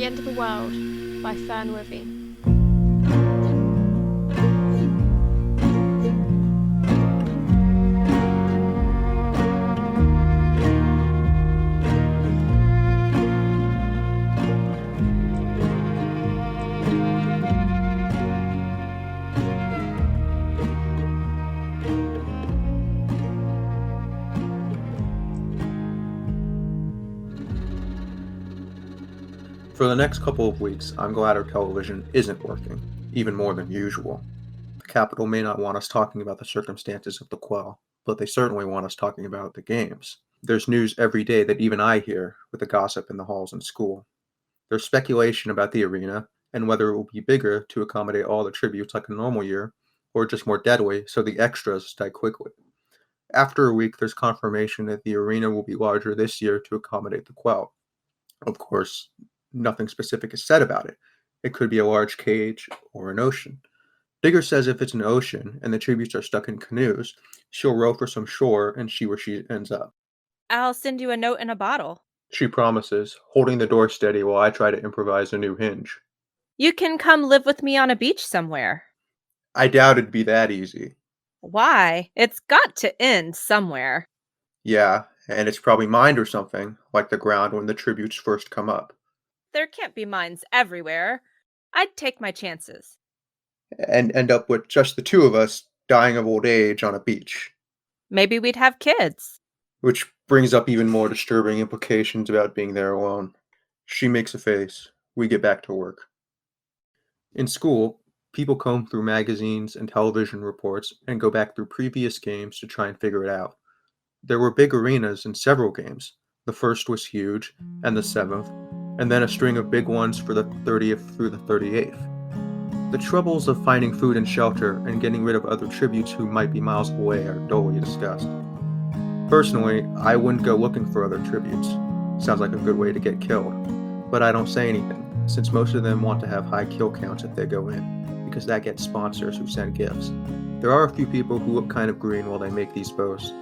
End of the World by FernWithy. For the next couple of weeks, I'm glad our television isn't working, even more than usual. The Capitol may not want us talking about the circumstances of the Quell, but they certainly want us talking about the games. There's news every day that even I hear, with the gossip in the halls in school. There's speculation about the arena, and whether it will be bigger to accommodate all the tributes like a normal year, or just more deadly so the extras die quickly. After a week, there's confirmation that the arena will be larger this year to accommodate the Quell. Of course, nothing specific is said about it. It could be a large cage or an ocean. Digger says if it's an ocean and the tributes are stuck in canoes, she'll row for some shore and see where she ends up. I'll send you a note in a bottle. She promises, holding the door steady while I try to improvise a new hinge. You can come live with me on a beach somewhere. I doubt it'd be that easy. Why? It's got to end somewhere. Yeah, and it's probably mined or something, like the ground when the tributes first come up. There can't be mines everywhere. I'd take my chances. And end up with just the two of us dying of old age on a beach. Maybe we'd have kids. Which brings up even more disturbing implications about being there alone. She makes a face. We get back to work. In school, people comb through magazines and television reports and go back through previous games to try and figure it out. There were big arenas in several games. The first was huge, and the 7th, and then a string of big ones for the 30th through the 38th. The troubles of finding food and shelter and getting rid of other tributes who might be miles away are dully discussed. Personally, I wouldn't go looking for other tributes. Sounds like a good way to get killed. But I don't say anything, since most of them want to have high kill counts if they go in, because that gets sponsors who send gifts. There are a few people who look kind of green while they make these boasts,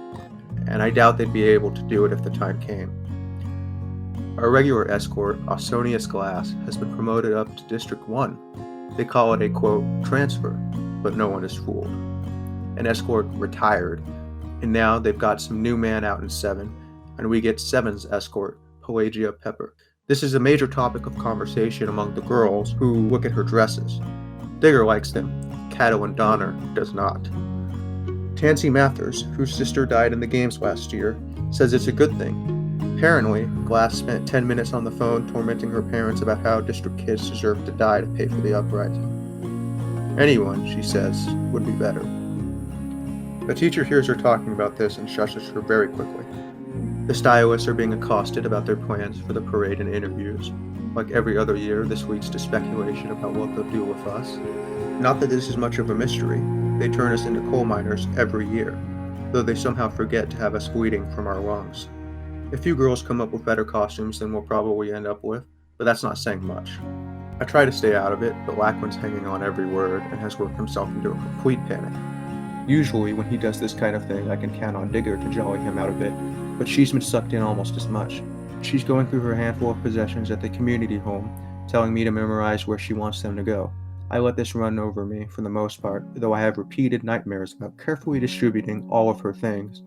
and I doubt they'd be able to do it if the time came. Our regular escort, Ausonius Glass, has been promoted up to District 1. They call it a, quote, transfer, but no one is fooled. An escort retired, and now they've got some new man out in 7, and we get 7's escort, Pelagia Pepper. This is a major topic of conversation among the girls who look at her dresses. Digger likes them, Cato and Donner does not. Tansy Mathers, whose sister died in the games last year, says it's a good thing. Apparently, Glass spent 10 minutes on the phone tormenting her parents about how district kids deserve to die to pay for the uprising. Anyone, she says, would be better. A teacher hears her talking about this and shushes her very quickly. The stylists are being accosted about their plans for the parade and interviews. Like every other year, this leads to speculation about what they'll do with us. Not that this is much of a mystery. They turn us into coal miners every year, though they somehow forget to have us bleeding from our lungs. A few girls come up with better costumes than we'll probably end up with, but that's not saying much. I try to stay out of it, but Lackland's hanging on every word and has worked himself into a complete panic. Usually, when he does this kind of thing, I can count on Digger to jolly him out a bit, but she's been sucked in almost as much. She's going through her handful of possessions at the community home, telling me to memorize where she wants them to go. I let this run over me for the most part, though I have repeated nightmares about carefully distributing all of her things,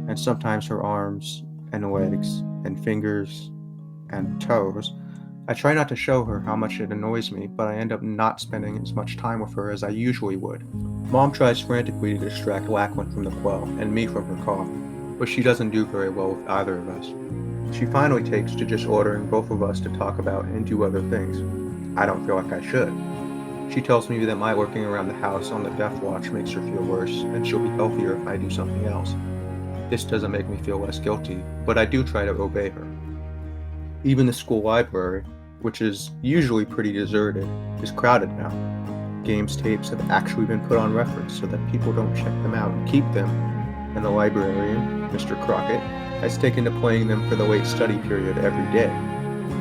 and sometimes her arms, and legs, and fingers, and toes. I try not to show her how much it annoys me, but I end up not spending as much time with her as I usually would. Mom tries frantically to distract Lackland from the Quell, and me from her cough, but she doesn't do very well with either of us. She finally takes to just ordering both of us to talk about and do other things. I don't feel like I should. She tells me that my lurking around the house on the death watch makes her feel worse, and she'll be healthier if I do something else. This doesn't make me feel less guilty, but I do try to obey her. Even the school library, which is usually pretty deserted, is crowded now. Games tapes have actually been put on reference so that people don't check them out and keep them, and the librarian, Mr. Crockett, has taken to playing them for the late study period every day.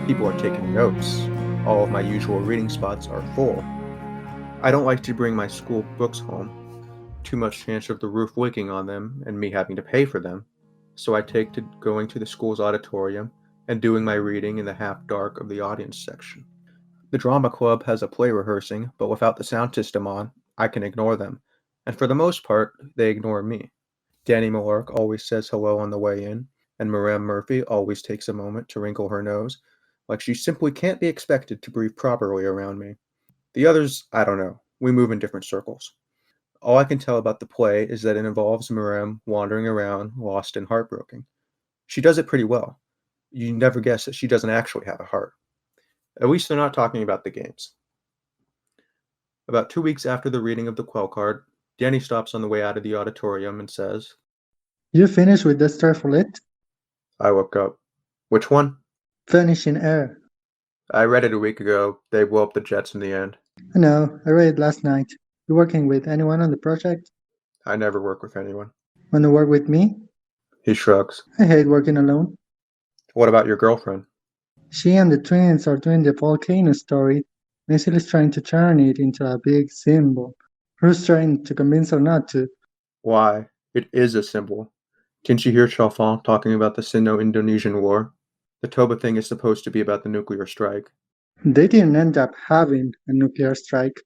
People are taking notes. All of my usual reading spots are full. I don't like to bring my school books home. Too much chance of the roof leaking on them and me having to pay for them. So I take to going to the school's auditorium and doing my reading in the half-dark of the audience section. The drama club has a play rehearsing, but without the sound system on, I can ignore them, and for the most part, they ignore me. Danny Malark always says hello on the way in, and Maiah Murphy always takes a moment to wrinkle her nose, like she simply can't be expected to breathe properly around me. The others, I don't know. We move in different circles. All I can tell about the play is that it involves Maiah wandering around, lost and heartbroken. She does it pretty well. You never guess that she doesn't actually have a heart. At least they're not talking about the games. About 2 weeks after the reading of the Quell card, Danny stops on the way out of the auditorium and says, You finished with the Starfleet? I look up. Which one? Vanishing Air. I read it a week ago. They blow up the jets in the end. I know, I read it last night. You working with anyone on the project? I never work with anyone. Wanna work with me? He shrugs. I hate working alone. What about your girlfriend? She and the twins are doing the volcano story. Maisel is trying to turn it into a big symbol. Ruth's trying to convince her not to. Why? It is a symbol. Didn't you hear Chalfant talking about the Sino-Indonesian War? The Toba thing is supposed to be about the nuclear strike. They didn't end up having a nuclear strike.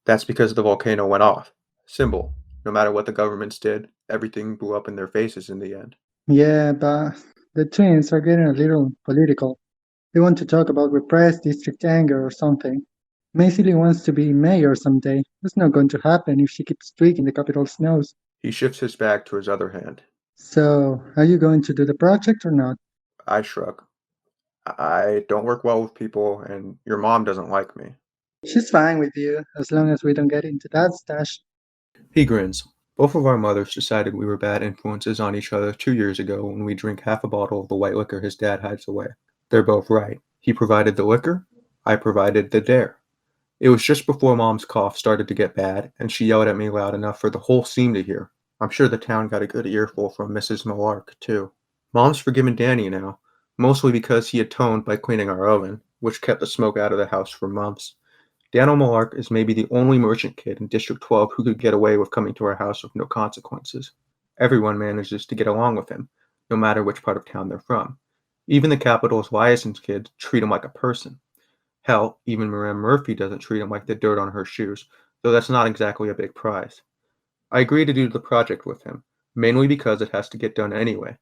That's because the volcano went off. Symbol. No matter what the governments did, everything blew up in their faces in the end. Yeah, but the twins are getting a little political. They want to talk about repressed district anger or something. Maisel wants to be mayor someday. That's not going to happen if she keeps tweaking the capital's nose. He shifts his back to his other hand. So, are you going to do the project or not? I shrug. I don't work well with people, and your mom doesn't like me. She's fine with you, as long as we don't get into that stash. He grins. Both of our mothers decided we were bad influences on each other 2 years ago when we drink half a bottle of the white liquor his dad hides away. They're both right. He provided the liquor. I provided the dare. It was just before Mom's cough started to get bad, and she yelled at me loud enough for the whole scene to hear. I'm sure the town got a good earful from Mrs. Malark, too. Mom's forgiven Danny now, mostly because he atoned by cleaning our oven, which kept the smoke out of the house for months. Daniel Malark is maybe the only merchant kid in District 12 who could get away with coming to our house with no consequences. Everyone manages to get along with him, no matter which part of town they're from. Even the capital's license kids treat him like a person. Hell, even Maiah Murphy doesn't treat him like the dirt on her shoes, though that's not exactly a big prize. I agree to do the project with him, mainly because it has to get done anyway.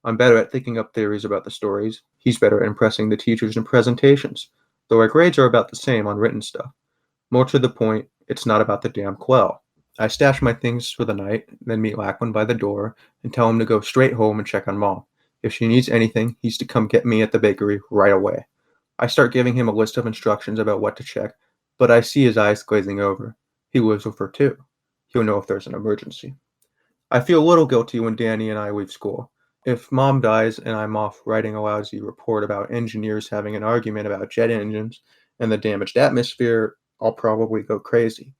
I'm better at thinking up theories about the stories. He's better at impressing the teachers in presentations, though our grades are about the same on written stuff. More to the point, it's not about the damn Quell. I stash my things for the night, then meet Lachlan by the door and tell him to go straight home and check on Mom. If she needs anything, he's to come get me at the bakery right away. I start giving him a list of instructions about what to check, but I see his eyes glazing over. He lives with her too. He'll know if there's an emergency. I feel a little guilty when Danny and I leave school. If Mom dies and I'm off writing a lousy report about engineers having an argument about jet engines and the damaged atmosphere, I'll probably go crazy.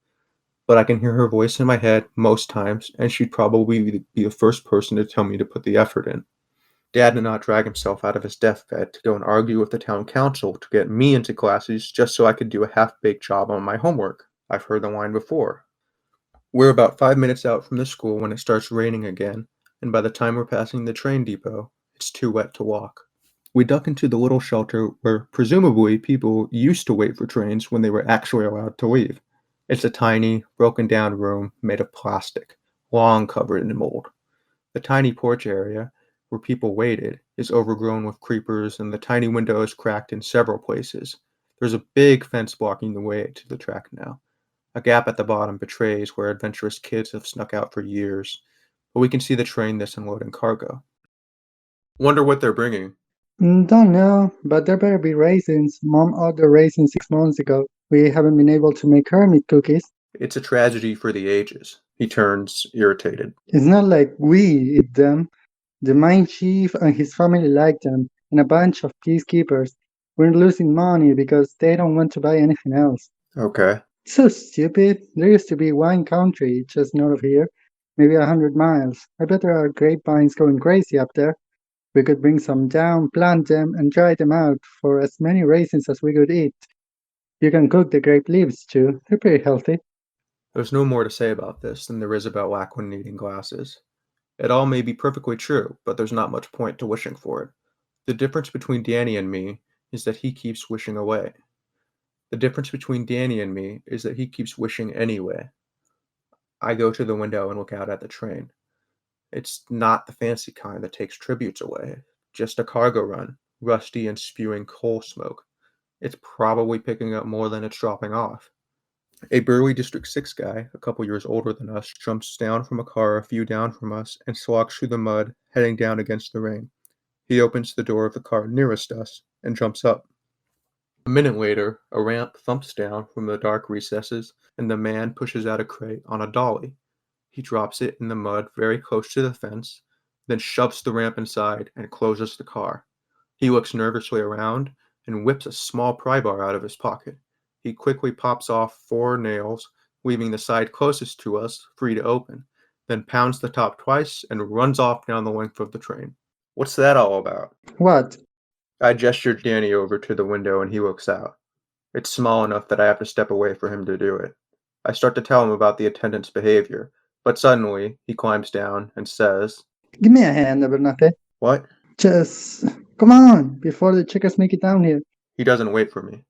But I can hear her voice in my head most times, and she'd probably be the first person to tell me to put the effort in. Dad did not drag himself out of his deathbed to go and argue with the town council to get me into classes just so I could do a half-baked job on my homework. I've heard the line before. We're about 5 minutes out from the school when it starts raining again, and by the time we're passing the train depot, it's too wet to walk. We duck into the little shelter where presumably people used to wait for trains when they were actually allowed to leave. It's a tiny, broken-down room made of plastic, long covered in mold. The tiny porch area, where people waited, is overgrown with creepers and the tiny window is cracked in several places. There's a big fence blocking the way to the track now. A gap at the bottom betrays where adventurous kids have snuck out for years, but we can see the train that's unloading cargo. Wonder what they're bringing. Don't know, but there better be raisins. Mom ordered raisins 6 months ago. We haven't been able to make hermit cookies. It's a tragedy for the ages. He turns irritated. It's not like we eat them. The mine chief and his family like them, and a bunch of peacekeepers. We're losing money because they don't want to buy anything else. Okay. It's so stupid. There used to be wine country just north of here, maybe 100 miles. I bet there are grapevines going crazy up there. We could bring some down, plant them, and dry them out for as many raisins as we could eat. You can cook the grape leaves too. They're pretty healthy. There's no more to say about this than there is about Lachlan needing glasses. It all may be perfectly true, but there's not much point to wishing for it. The difference between Danny and me is that he keeps wishing away. The difference between Danny and me is that he keeps wishing anyway. I go to the window and look out at the train. It's not the fancy kind that takes tributes away, just a cargo run, rusty and spewing coal smoke. It's probably picking up more than it's dropping off. A burly District 6 guy, a couple years older than us, jumps down from a car a few down from us and slogs through the mud, heading down against the rain. He opens the door of the car nearest us and jumps up. A minute later, a ramp thumps down from the dark recesses, and the man pushes out a crate on a dolly. He drops it in the mud very close to the fence, then shoves the ramp inside and closes the car. He looks nervously around and whips a small pry bar out of his pocket. He quickly pops off 4 nails, leaving the side closest to us free to open, then pounds the top twice and runs off down the length of the train. What's that all about? What? I gestured Danny over to the window and he looks out. It's small enough that I have to step away for him to do it. I start to tell him about the attendant's behavior, but suddenly he climbs down and says, Give me a hand, Abernathy. "What?" Just come on, before the chickens make it down here. He doesn't wait for me.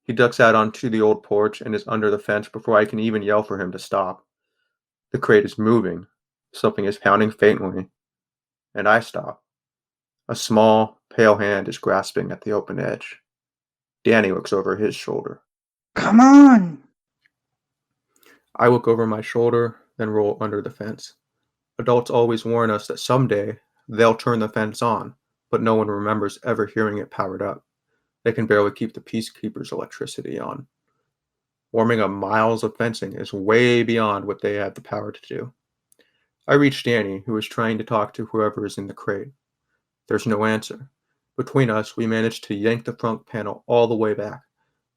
He ducks out onto the old porch and is under the fence before I can even yell for him to stop. The crate is moving. Something is pounding faintly. And I stop. A small, pale hand is grasping at the open edge. Danny looks over his shoulder. Come on! I look over my shoulder, then roll under the fence. Adults always warn us that someday they'll turn the fence on, but no one remembers ever hearing it powered up. They can barely keep the peacekeepers' electricity on. Warming up miles of fencing is way beyond what they have the power to do. I reach Danny, who is trying to talk to whoever is in the crate. There's no answer. Between us, we manage to yank the front panel all the way back.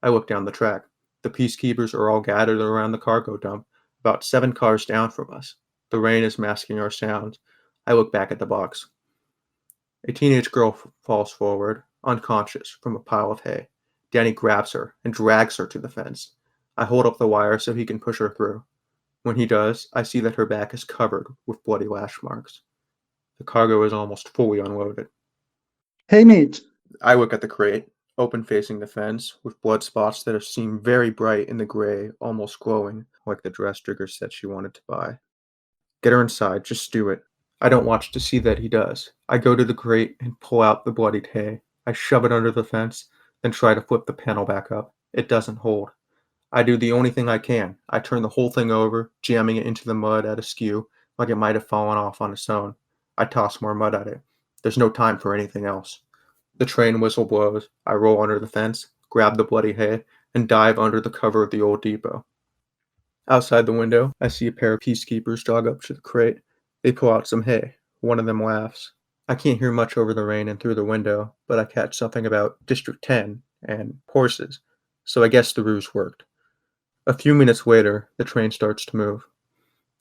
I look down the track. The peacekeepers are all gathered around the cargo dump, about 7 cars down from us. The rain is masking our sounds. I look back at the box. A teenage girl falls forward, unconscious, from a pile of hay. Danny grabs her and drags her to the fence. I hold up the wire so he can push her through. When he does, I see that her back is covered with bloody lash marks. The cargo is almost fully unloaded. Hey, Mitch. I look at the crate, open facing the fence, with blood spots that seem very bright in the gray, almost glowing, like the dress Trigger said she wanted to buy. Get her inside, just do it. I don't watch to see that he does. I go to the crate and pull out the bloodied hay. I shove it under the fence, then try to flip the panel back up. It doesn't hold. I do the only thing I can. I turn the whole thing over, jamming it into the mud at askew, like it might have fallen off on its own. I toss more mud at it. There's no time for anything else. The train whistle blows. I roll under the fence, grab the bloody hay, and dive under the cover of the old depot. Outside the window, I see a pair of peacekeepers jog up to the crate. They pull out some hay. One of them laughs. I can't hear much over the rain and through the window, but I catch something about District 10 and horses, so I guess the ruse worked. A few minutes later, the train starts to move.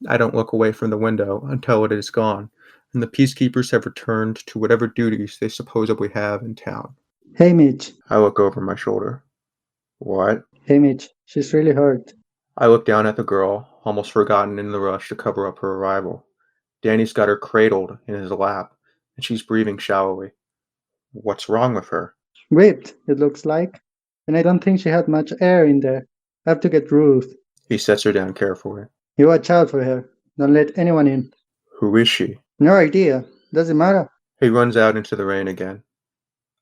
I don't look away from the window until it is gone, and the peacekeepers have returned to whatever duties they supposedly have in town. Hey, Mitch. I look over my shoulder. What? Hey, Mitch. She's really hurt. I look down at the girl, almost forgotten in the rush to cover up her arrival. Danny's got her cradled in his lap, and she's breathing shallowly. What's wrong with her? Whipped, it looks like. And I don't think she had much air in there. I have to get Ruth. He sets her down carefully. You watch out for her. Don't let anyone in. Who is she? No idea. Doesn't matter. He runs out into the rain again.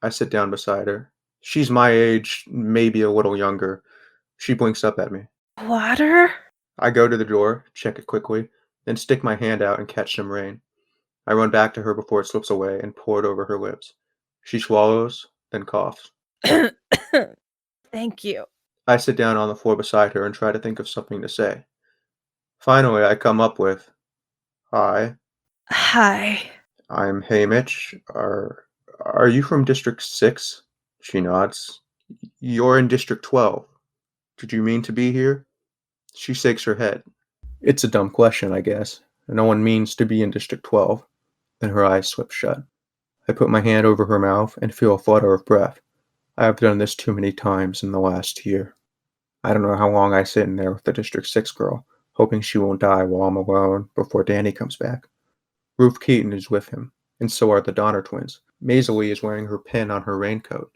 I sit down beside her. She's my age, maybe a little younger. She blinks up at me. Water? I go to the door, check it quickly, then stick my hand out and catch some rain. I run back to her before it slips away and pour it over her lips. She swallows, then coughs. Thank you. I sit down on the floor beside her and try to think of something to say. Finally, I come up with, Hi. Hi. I'm Mitch. Are you from District 6? She nods. You're in District 12. Did you mean to be here? She shakes her head. It's a dumb question, I guess. No one means to be in District 12. Then her eyes slip shut. I put my hand over her mouth and feel a flutter of breath. I have done this too many times in the last year. I don't know how long I sit in there with the District 6 girl, hoping she won't die while I'm alone before Danny comes back. Ruth Keaton is with him, and so are the Donner twins. Maisie is wearing her pin on her raincoat.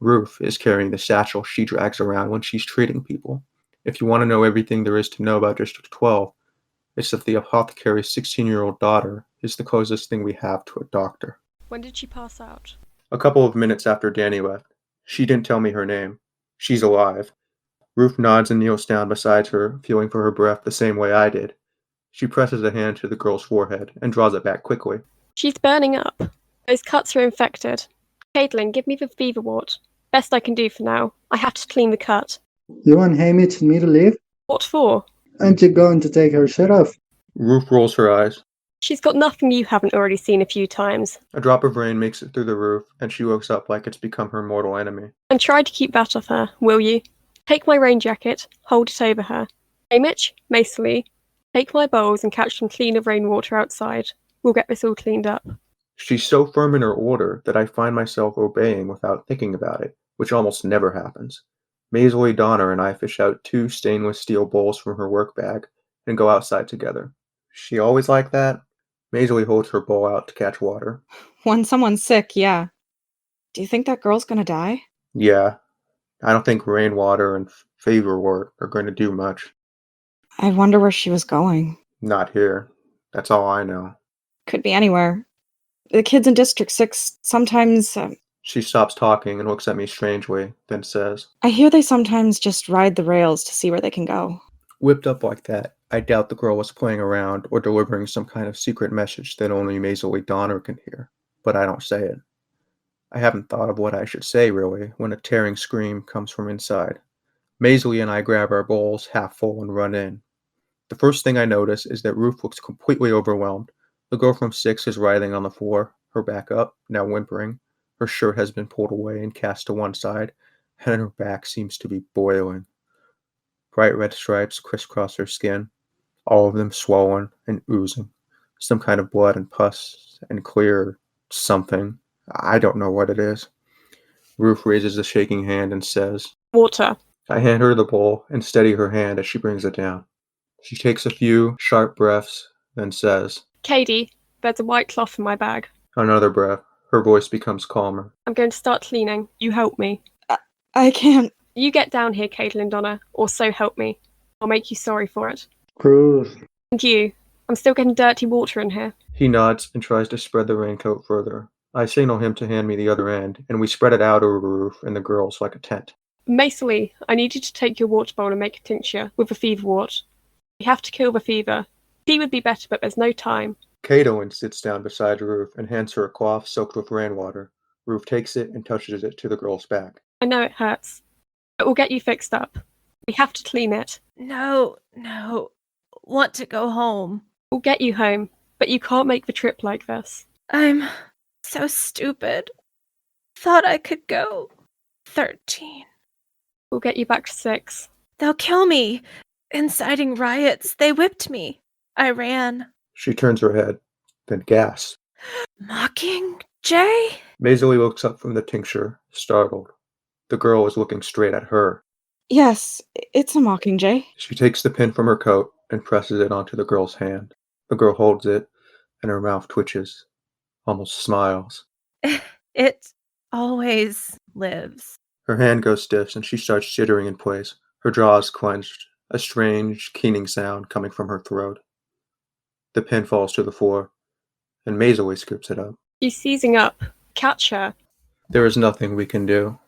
Ruth is carrying the satchel she drags around when she's treating people. If you want to know everything there is to know about District 12, it's that the apothecary's 16-year-old daughter is the closest thing we have to a doctor. When did she pass out? A couple of minutes after Danny left. She didn't tell me her name. She's alive. Ruth nods and kneels down beside her, feeling for her breath the same way I did. She presses a hand to the girl's forehead and draws it back quickly. She's burning up. Those cuts are infected. Caitlin, give me the fever wart. Best I can do for now. I have to clean the cut. You want Hamish and me to leave? What for? Aren't you going to take her shirt off? Ruth rolls her eyes. She's got nothing you haven't already seen a few times. A drop of rain makes it through the roof, and she wakes up like it's become her mortal enemy. And try to keep that off her, will you? Take my rain jacket, hold it over her. Hamish, Maisie, take my bowls and catch some cleaner rainwater outside. We'll get this all cleaned up. She's so firm in her order that I find myself obeying without thinking about it, which almost never happens. Maisie, Donna, and I fish out 2 stainless steel bowls from her work bag and go outside together. She always like that? Maisie holds her bowl out to catch water. When someone's sick, yeah. Do you think that girl's gonna die? Yeah, I don't think rainwater and fever wort are going to do much. I wonder where she was going. Not here. That's all I know. Could be anywhere. The kids in District 6 sometimes... She stops talking and looks at me strangely, then says, I hear they sometimes just ride the rails to see where they can go. Whipped up like that, I doubt the girl was playing around or delivering some kind of secret message that only Maisie Donner can hear, but I don't say it. I haven't thought of what I should say, really, when a tearing scream comes from inside. Maisie and I grab our bowls half full and run in. The first thing I notice is that Ruth looks completely overwhelmed. The girl from 6 is writhing on the floor, her back up, now whimpering. Her shirt has been pulled away and cast to one side, and her back seems to be boiling. Bright red stripes crisscross her skin, all of them swollen and oozing. Some kind of blood and pus and clear something. I don't know what it is. Ruth raises a shaking hand and says, Water. I hand her the bowl and steady her hand as she brings it down. She takes a few sharp breaths, then says, Katie, there's a white cloth in my bag. Another breath. Her voice becomes calmer. I'm going to start cleaning. You help me. I can't... You get down here, Caitlin Donna, or so help me. I'll make you sorry for it. Ruth. And you. I'm still getting dirty water in here. He nods and tries to spread the raincoat further. I signal him to hand me the other end, and we spread it out over the roof and the girls like a tent. Maisie, I need you to take your water bowl and make a tincture with the fever wart. We have to kill the fever. Tea would be better, but there's no time. Caitlin sits down beside Ruth and hands her a cloth soaked with rainwater. Ruth takes it and touches it to the girl's back. I know it hurts, but we'll get you fixed up. We have to clean it. No. Want to go home. We'll get you home, but you can't make the trip like this. I'm so stupid. Thought I could go. 13. We'll get you back to 6. They'll kill me. Inciting riots. They whipped me. I ran. She turns her head, then gasps. Mocking Jay? Maisie looks up from the tincture, startled. The girl is looking straight at her. Yes, it's a mockingjay. She takes the pin from her coat and presses it onto the girl's hand. The girl holds it, and her mouth twitches, almost smiles. It always lives. Her hand goes stiff, and she starts jittering in place. Her jaws clenched, a strange, keening sound coming from her throat. The pin falls to the floor, and Maisie scoops it up. She's seizing up. Catch her. There is nothing we can do.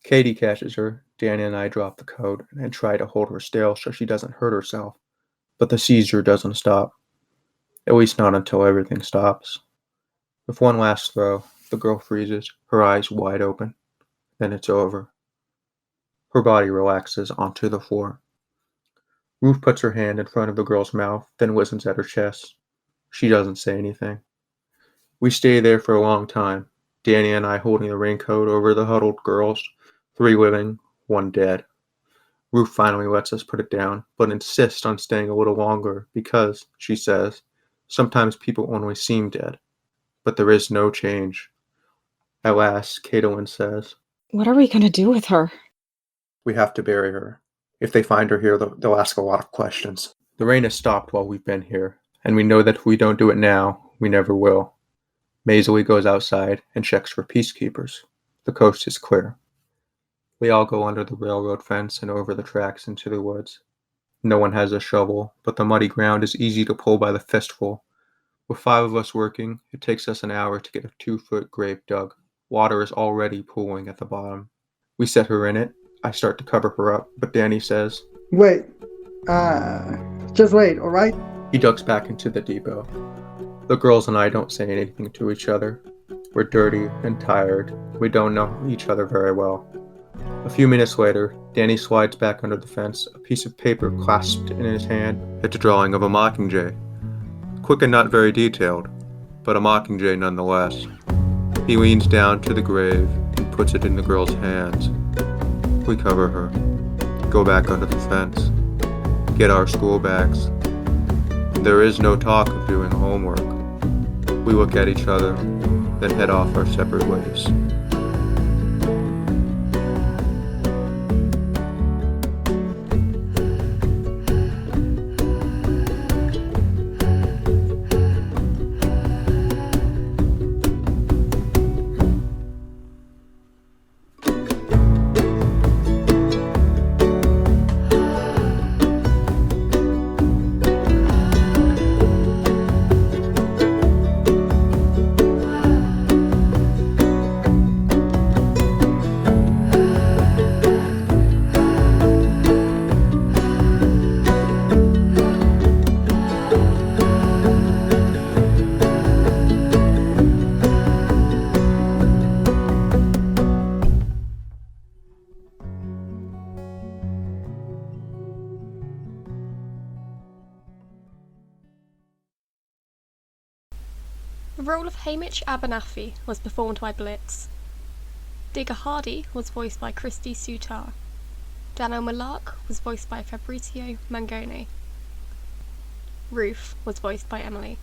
Katie catches her. Danny and I drop the coat and try to hold her still so she doesn't hurt herself. But the seizure doesn't stop. At least not until everything stops. With one last throw, the girl freezes, her eyes wide open. Then it's over. Her body relaxes onto the floor. Ruth puts her hand in front of the girl's mouth, then listens at her chest. She doesn't say anything. We stay there for a long time, Danny and I holding the raincoat over the huddled girls, 3 living, 1 dead. Ruth finally lets us put it down, but insists on staying a little longer because, she says, sometimes people only seem dead, but there is no change. At last, Caitlin says, What are we gonna do with her? We have to bury her. If they find her here, they'll ask a lot of questions. The rain has stopped while we've been here, and we know that if we don't do it now, we never will. Maisley goes outside and checks for peacekeepers. The coast is clear. We all go under the railroad fence and over the tracks into the woods. No one has a shovel, but the muddy ground is easy to pull by the fistful. With 5 of us working, it takes us an hour to get a 2-foot grave dug. Water is already pooling at the bottom. We set her in it. I start to cover her up, but Danny says, Wait. Just wait, alright? He ducks back into the depot. The girls and I don't say anything to each other. We're dirty and tired. We don't know each other very well. A few minutes later, Danny slides back under the fence, a piece of paper clasped in his hand. It's a drawing of a mockingjay. Quick and not very detailed, but a mockingjay nonetheless. He leans down to the grave and puts it in the girl's hands. We cover her, go back under the fence, get our school bags. There is no talk of doing homework. We look at each other, then head off our separate ways. The role of Hamish Abernathy was performed by Blitz. Digger Hardy was voiced by Christy Sutar. Daniel Malark was voiced by Fabrizio Mangone. Ruth was voiced by Emily.